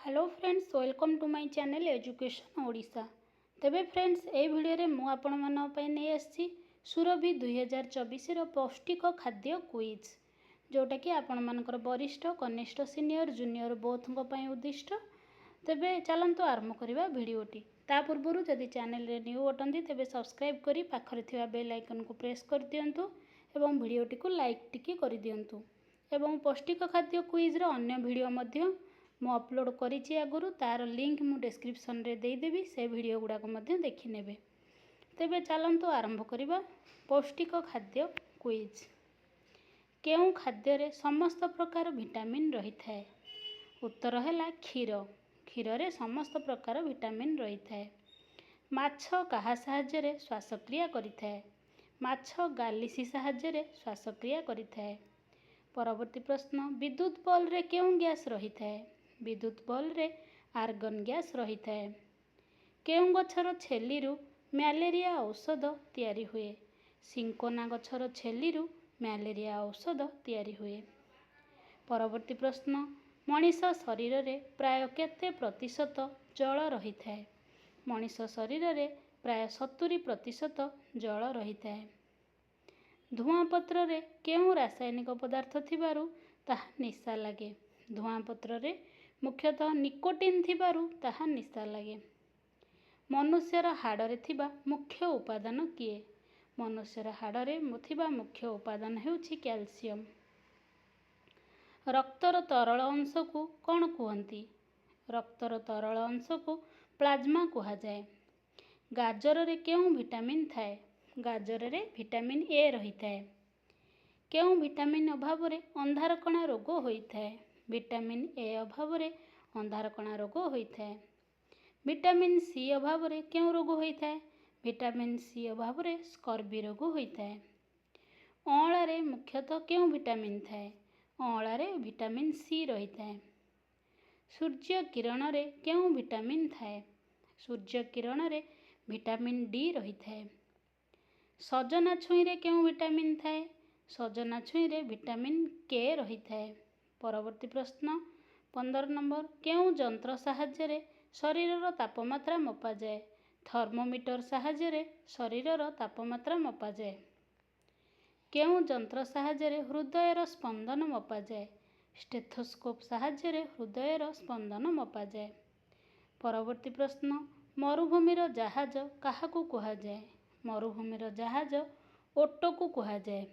Hello friends, welcome to my channel education Odisha. तेबे friends ए video रे मु आपण मन पय नै आछि सुरभि 2024 रो पौष्टिक खाद्य क्विज, जोटा कि आपण मानकर वरिष्ठ कनिष्ठ सीनियर जूनियर बोथ को पय उद्दिष्ट। तेबे चलंतु आरंभ करिबा वीडियोटी। ता पूर्वरु जदि चैनल रे न्यू अटंती तेबे सब्सक्राइब करी पाखरे थिबा बेल आइकन को प्रेस कर दियंतु एवं वीडियोटी को लाइक टिके कर दियंतु। एवं पौष्टिक खाद्य क्विज रो अन्य वीडियो मध्य मु अपलोड करिछि आगुरु, तार लिंक मु डिस्क्रिप्शन रे दे देबी, से वीडियो गुडा को मध्य देखि नेबे। तेबे चलंतु आरंभ करिबा पौष्टिक खाद्य क्विज। केउ खाद्य रे समस्त प्रकार विटामिन रही थाए? उत्तर हैला क्षीर। क्षीर रे समस्त प्रकार विटामिन रही थाए। माछ काहा सहाय्य रे श्वासक्रिया करि थाए? माछ गालिसी सहाय्य रे श्वासक्रिया करि थाए। परवर्ती प्रश्न, विद्युत बल्ब रे केउ गैस रही थाए? विद्युत बल्ब रे आर्गन गैस रही थाए। केउ गछर छेलीरु मैलेरिया औषध तैयारी हुए? सिंकोना गछर छेलीरु मैलेरिया औषध तैयारी हुए। परवर्ती प्रश्न, मनीष शरीर रे प्राय केते प्रतिशत जल रही थाए? मनीष शरीर रे प्राय 70% जल रही थाए। धुआं पत्र रे केउ रासायनिक पदार्थ थिबारु ताहा निशा लागे? धुआं पत्र रे मुख्यतः निकोटिन थिबारु ताहा निशा लागे। मनुष्यर हाड़रे थिबा मुख्य उपादान किए? मनुष्यर हाड़रे थिबा मुख्य उपादान हेउछि कैल्शियम। रक्तर तरल अंश को कौन कहती? रक्तर तरल अंश को प्लाज्मा कहा जाए। गाजर रे केउ विटामिन थाए? गाजर रे विटामिन ए रही थाए। केउ विटामिन अभाव रे अंधार कणा रोग होई थाए? विटामिन ए अभाव रे अंधार कणा रोग होई थाए। विटामिन सी अभाव रे केउ रोग होई थाए? विटामिन सी अभाव रे स्कर्वी रोग होई थाए। अँला रे मुख्यतः केउ विटामिन थाए? अँला रे विटामिन सी रही थाए। सूर्य किरण रे केउ विटामिन थाए? सूर्य किरण रे विटामिन डी रही थाए। सजना छुई रे केउ विटामिन थाए? सजना छुई रे विटामिन के रही थाए। परवर्ती प्रश्न 15 नंबर, केउ जंत्र साहाय्य रे शरीरर तापमात्रा मपा जाए? थर्मोमीटर साहाय्य रे शरीरर तापमात्रा मपा जाए। केउ जंत्र साहाय्य रे हृदयर स्पंदन मपा जाए? स्टेथोस्कोप साहाय्य रे हृदयर स्पंदन मपा जाए। परवर्ती प्रश्न, मरुभूमिर जहाज काहाकू कहा जाए? मरुभूमिर जहाज ओटो को कहा जाए।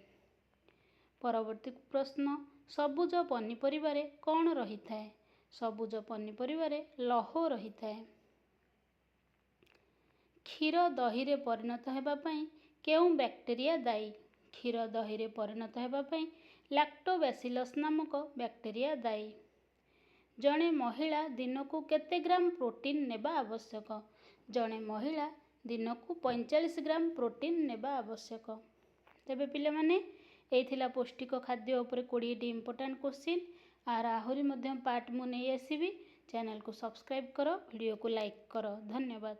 परवर्ती प्रश्न, सबुज पनीपरिबा रे कौन रही थाए? सबुज पनीपरिबा रे लौह रही थाए। क्षीर दही रे परिणत हेबा पई केउ बैक्टेरिया दायी? क्षीर दही रे परिणत हेबा पई लैक्टोबैसिलस नामक बैक्टेरिया दायी। जणे महिला दिनकू केते ग्राम प्रोटीन नेबा आवश्यक? जणे महिला दिनकू 45 ग्राम प्रोटीन नेबा आवश्यक। तेबे पिले माने एई थिला पौष्टिक खाद्य उपरे 20 टी इंपोर्टेंट क्वेश्चन। आर आहुरी मध्यम पार्ट मु नै आसीबी। चैनल को सब्सक्राइब करो, वीडियो को लाइक करो। धन्यवाद।